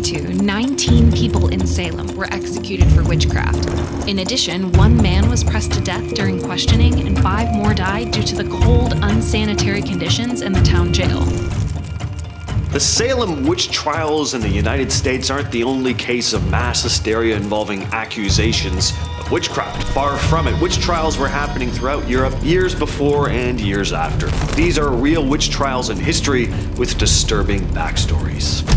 1922, 19 people in Salem were executed for witchcraft. In addition, 1 man was pressed to death during questioning, and 5 more died due to the cold, unsanitary conditions in the town jail. The Salem witch trials in the United States aren't the only case of mass hysteria involving accusations of witchcraft. Far from it, witch trials were happening throughout Europe years before and years after. These are real witch trials in history with disturbing backstories.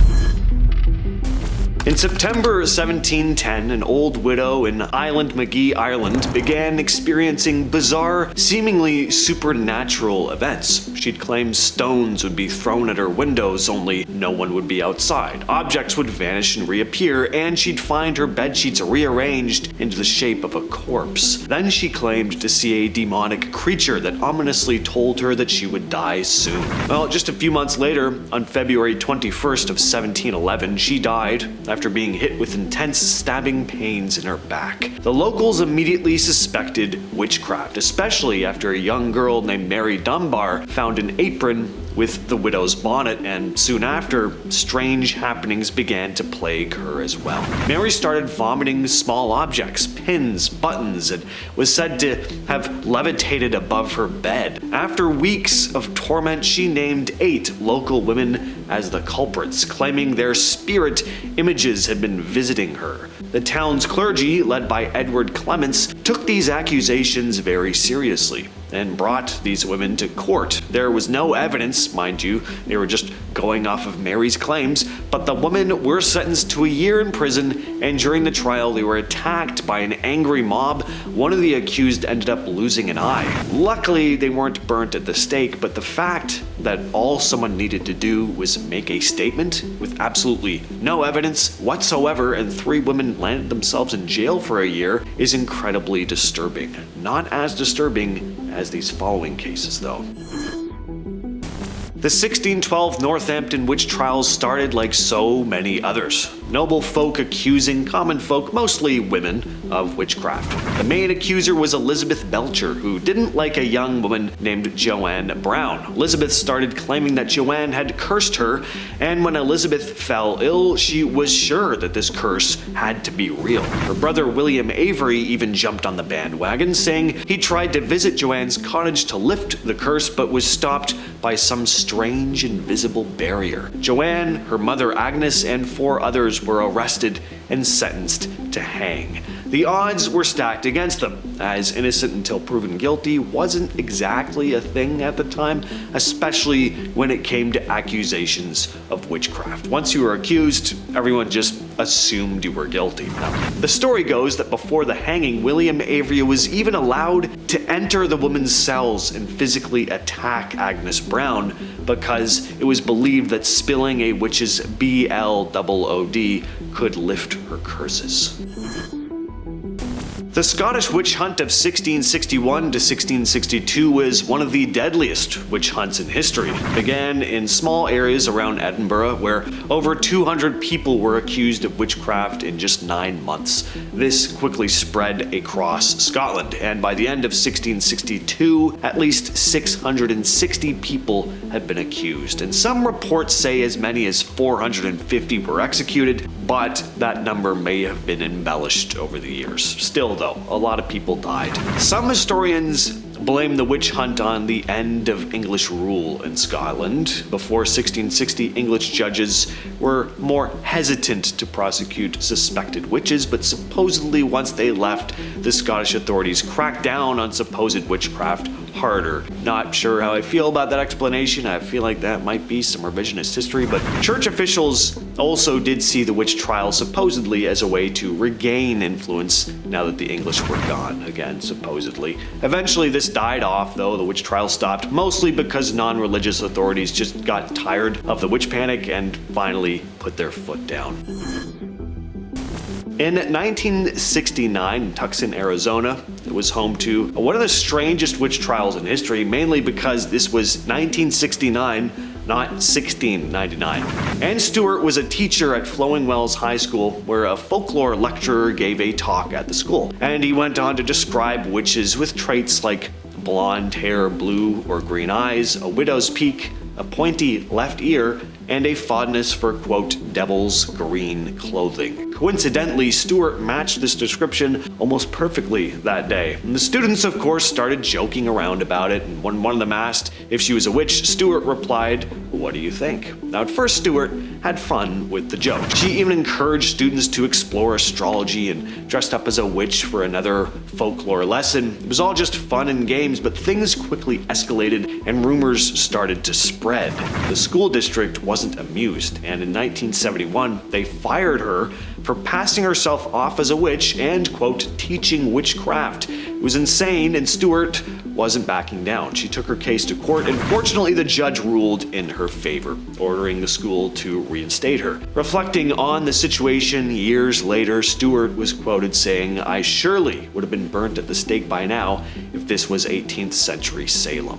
In September 1710, an old widow in Islandmagee, Ireland, began experiencing bizarre, seemingly supernatural events. She'd claim stones would be thrown at her windows, only no one would be outside. Objects would vanish and reappear, and she'd find her bedsheets rearranged into the shape of a corpse. Then she claimed to see a demonic creature that ominously told her that she would die soon. Well, just a few months later, on February 21st of 1711, she died after being hit with intense stabbing pains in her back. The locals immediately suspected witchcraft, especially after a young girl named Mary Dunbar found an apron with the widow's bonnet, and soon after, strange happenings began to plague her as well. Mary started vomiting small objects, pins, buttons, and was said to have levitated above her bed. After weeks of torment, she named 8 local women as the culprits, claiming their spirit images had been visiting her. The town's clergy, led by Edward Clements, took these accusations very seriously and brought these women to court. There was no evidence, mind you, they were just going off of Mary's claims, but the women were sentenced to a year in prison, and during the trial they were attacked by an angry mob. One of the accused ended up losing an eye. Luckily, they weren't burnt at the stake, but the fact that all someone needed to do was make a statement with absolutely no evidence whatsoever, and 3 women landed themselves in jail for a year, is incredibly disturbing. Not as disturbing as these following cases, though. The 1612 Northampton witch trials started like so many others. Noble folk accusing common folk, mostly women, of witchcraft. The main accuser was Elizabeth Belcher, who didn't like a young woman named Joanne Brown. Elizabeth started claiming that Joanne had cursed her, and when Elizabeth fell ill, she was sure that this curse had to be real. Her brother William Avery even jumped on the bandwagon, saying he tried to visit Joanne's cottage to lift the curse, but was stopped by some strange invisible barrier. Joanne, her mother Agnes, and 4 others were arrested and sentenced to hang. The odds were stacked against them, as innocent until proven guilty wasn't exactly a thing at the time, especially when it came to accusations of witchcraft. Once you were accused, everyone just assumed you were guilty. Now, the story goes that before the hanging, William Avery was even allowed to enter the woman's cells and physically attack Agnes Brown, because it was believed that spilling a witch's BLOOD could lift her curses. The Scottish witch hunt of 1661 to 1662 was one of the deadliest witch hunts in history. It began in small areas around Edinburgh, where over 200 people were accused of witchcraft in just 9 months. This quickly spread across Scotland, and by the end of 1662, at least 660 people had been accused, and some reports say as many as 450 were executed, but that number may have been embellished over the years. Still though, a lot of people died. Some historians blame the witch hunt on the end of English rule in Scotland. Before 1660, English judges were more hesitant to prosecute suspected witches, but supposedly once they left, the Scottish authorities cracked down on supposed witchcraft harder. Not sure how I feel about that explanation. I feel like that might be some revisionist history, but church officials also did see the witch trial supposedly as a way to regain influence now that the English were gone again, supposedly. Eventually this died off, though. The witch trial stopped, mostly because non-religious authorities just got tired of the witch panic and finally put their foot down. In 1969, Tucson, Arizona, it was home to one of the strangest witch trials in history, mainly because this was 1969, not 1699. Ann Stewart was a teacher at Flowing Wells High School, where a folklore lecturer gave a talk at the school, and he went on to describe witches with traits like blonde hair, blue or green eyes, a widow's peak, a pointy left ear, and a fondness for, quote, devil's green clothing. Coincidentally, Stewart matched this description almost perfectly that day. And the students, of course, started joking around about it, and when one of them asked if she was a witch, Stewart replied, "What do you think?" Now, at first, Stewart had fun with the joke. She even encouraged students to explore astrology and dressed up as a witch for another folklore lesson. It was all just fun and games, but things quickly escalated and rumors started to spread. The school district wasn't amused, and in 1971, they fired her for passing herself off as a witch and, quote, teaching witchcraft. It was insane, and Stewart wasn't backing down. She took her case to court, and fortunately the judge ruled in her favor, ordering the school to reinstate her. Reflecting on the situation years later, Stewart was quoted saying, "I surely would have been burnt at the stake by now if this was 18th century Salem."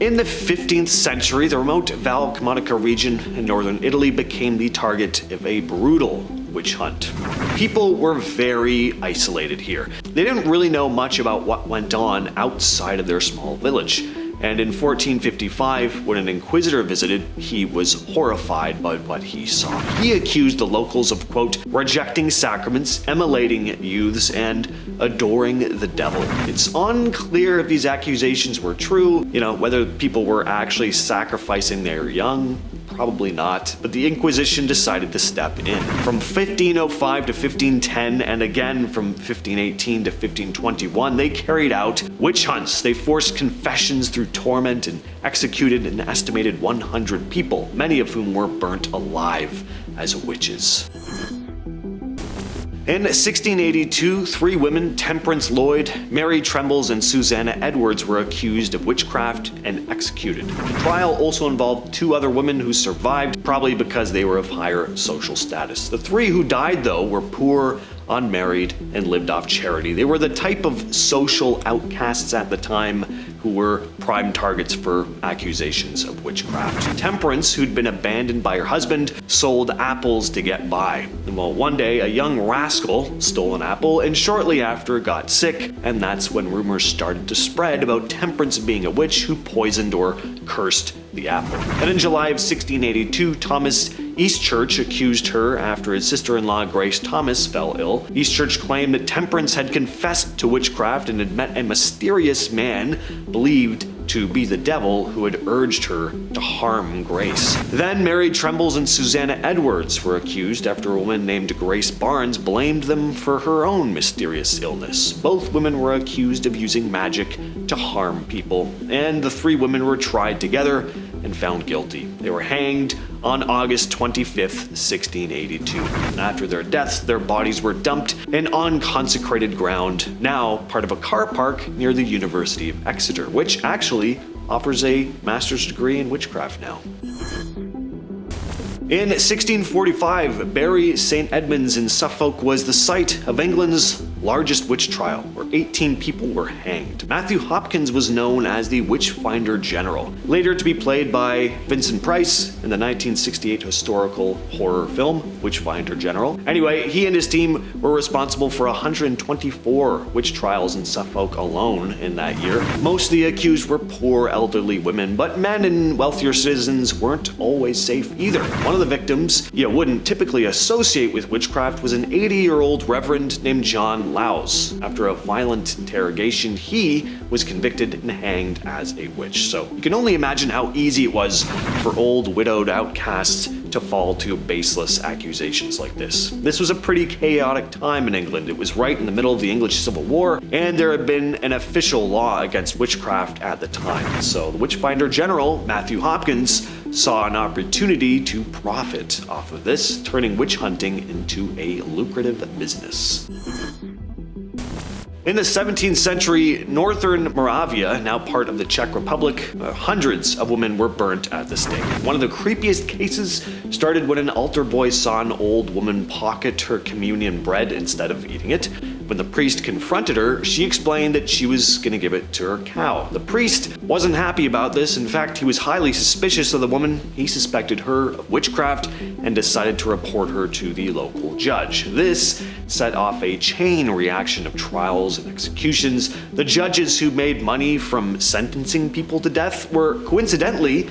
In the 15th century, the remote Val Camonica region in northern Italy became the target of a brutal witch hunt. People were very isolated here. They didn't really know much about what went on outside of their small village. And in 1455, when an inquisitor visited, he was horrified by what he saw. He accused the locals of, quote, rejecting sacraments, emulating youths, and adoring the devil. It's unclear if these accusations were true, whether people were actually sacrificing their young. Probably not, but the Inquisition decided to step in. From 1505 to 1510, and again from 1518 to 1521, they carried out witch hunts. They forced confessions through torment and executed an estimated 100 people, many of whom were burnt alive as witches. In 1682, 3 women, Temperance Lloyd, Mary Trembles, and Susanna Edwards, were accused of witchcraft and executed. The trial also involved 2 other women who survived, probably because they were of higher social status. The 3 who died, though, were poor, unmarried, and lived off charity. They were the type of social outcasts at the time who were prime targets for accusations of witchcraft. Temperance, who'd been abandoned by her husband, sold apples to get by. Well, one day, a young rascal stole an apple and shortly after got sick, and that's when rumors started to spread about Temperance being a witch who poisoned or cursed the apple. And in July of 1682, Thomas Eastchurch accused her after his sister-in-law Grace Thomas fell ill. Eastchurch claimed that Temperance had confessed to witchcraft and had met a mysterious man believed to be the devil who had urged her to harm Grace. Then Mary Trembles and Susanna Edwards were accused after a woman named Grace Barnes blamed them for her own mysterious illness. Both women were accused of using magic to harm people, and the 3 women were tried together and found guilty. They were hanged on August 25th, 1682. And after their deaths, their bodies were dumped in unconsecrated ground, now part of a car park near the University of Exeter, which actually offers a master's degree in witchcraft now. In 1645, Bury St. Edmunds in Suffolk was the site of England's largest witch trial, where 18 people were hanged. Matthew Hopkins was known as the Witchfinder General, later to be played by Vincent Price in the 1968 historical horror film, Witchfinder General. Anyway, he and his team were responsible for 124 witch trials in Suffolk alone in that year. Most of the accused were poor elderly women, but men and wealthier citizens weren't always safe either. One of the victims you wouldn't typically associate with witchcraft was an 80-year-old reverend named John Lowes. After a violent interrogation, he was convicted and hanged as a witch. So you can only imagine how easy it was for old widowed outcasts to fall to baseless accusations like this. This was a pretty chaotic time in England. It was right in the middle of the English Civil War, and there had been an official law against witchcraft at the time. So the Witchfinder General, Matthew Hopkins, saw an opportunity to profit off of this, turning witch hunting into a lucrative business. In the 17th century, northern Moravia, now part of the Czech Republic, hundreds of women were burnt at the stake. One of the creepiest cases started when an altar boy saw an old woman pocket her communion bread instead of eating it. When the priest confronted her, she explained that she was going to give it to her cow. The priest wasn't happy about this. In fact, he was highly suspicious of the woman. He suspected her of witchcraft and decided to report her to the local judge. This set off a chain reaction of trials and executions. The judges who made money from sentencing people to death were coincidentally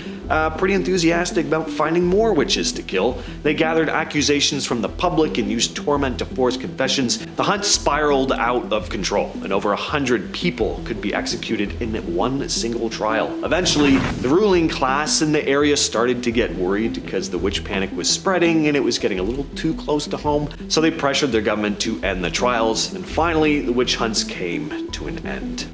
pretty enthusiastic about finding more witches to kill. They gathered accusations from the public and used torment to force confessions. The hunt spiraled out of control, and over 100 people could be executed in one single trial. Eventually, the ruling class in the area started to get worried because the witch panic was spreading and it was getting a little too close to home, so they pressured their government to end the trials, and finally, the witch hunts came to an end.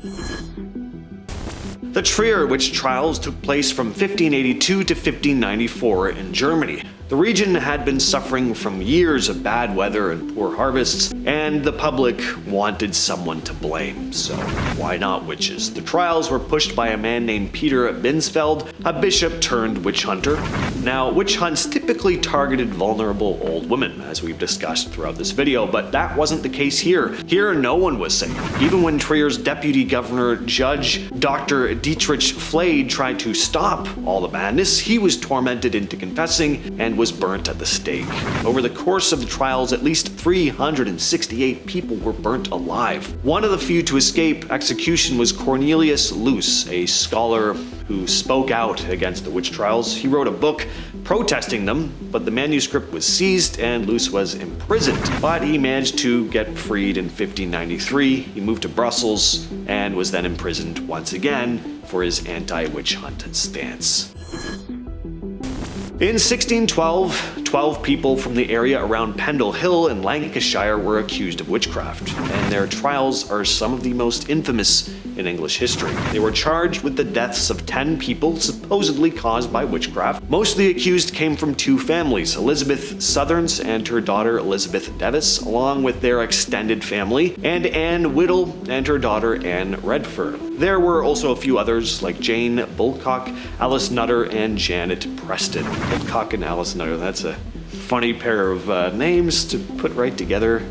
The Trier witch trials took place from 1582 to 1594 in Germany. The region had been suffering from years of bad weather and poor harvests, and the public wanted someone to blame, so why not witches? The trials were pushed by a man named Peter Binsfeld, a bishop turned witch hunter. Now, witch hunts typically targeted vulnerable old women, as we've discussed throughout this video, but that wasn't the case here. Here, no one was safe. Even when Trier's deputy governor, Judge Dr. Dietrich Flade, tried to stop all the madness, he was tormented into confessing and was burnt at the stake. Over the course of the trials, at least 368 people were burnt alive. One of the few to escape execution was Cornelius Loos, a scholar who spoke out against the witch trials. He wrote a book protesting them, but the manuscript was seized and Loos was imprisoned. But he managed to get freed in 1593. He moved to Brussels and was then imprisoned once again for his anti-witch hunt stance. In 1612, 12 people from the area around Pendle Hill in Lancashire were accused of witchcraft, and their trials are some of the most infamous in English history. They were charged with the deaths of 10 people supposedly caused by witchcraft. Most of the accused came from two families, Elizabeth Southerns and her daughter Elizabeth Devis, along with their extended family, and Anne Whittle and her daughter Anne Redfern. There were also a few others like Jane Bulcock, Alice Nutter, and Janet Preston. Bulcock and Alice Nutter, that's a funny pair of names to put right together.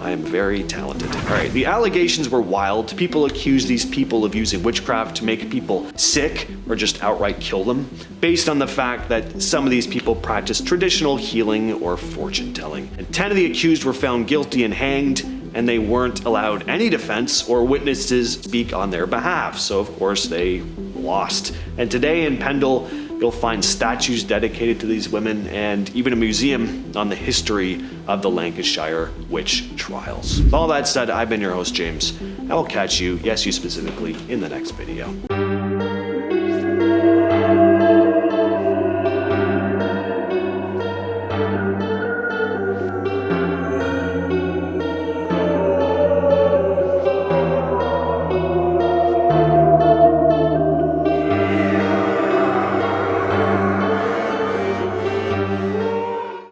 I am very talented. Alright, the allegations were wild. People accused these people of using witchcraft to make people sick or just outright kill them, based on the fact that some of these people practiced traditional healing or fortune telling. And 10 of the accused were found guilty and hanged, and they weren't allowed any defense or witnesses speak on their behalf, so of course they lost. And today in Pendle, you'll find statues dedicated to these women and even a museum on the history of the Lancashire witch trials. With all that said, I've been your host, James. I will catch you, yes you specifically, in the next video.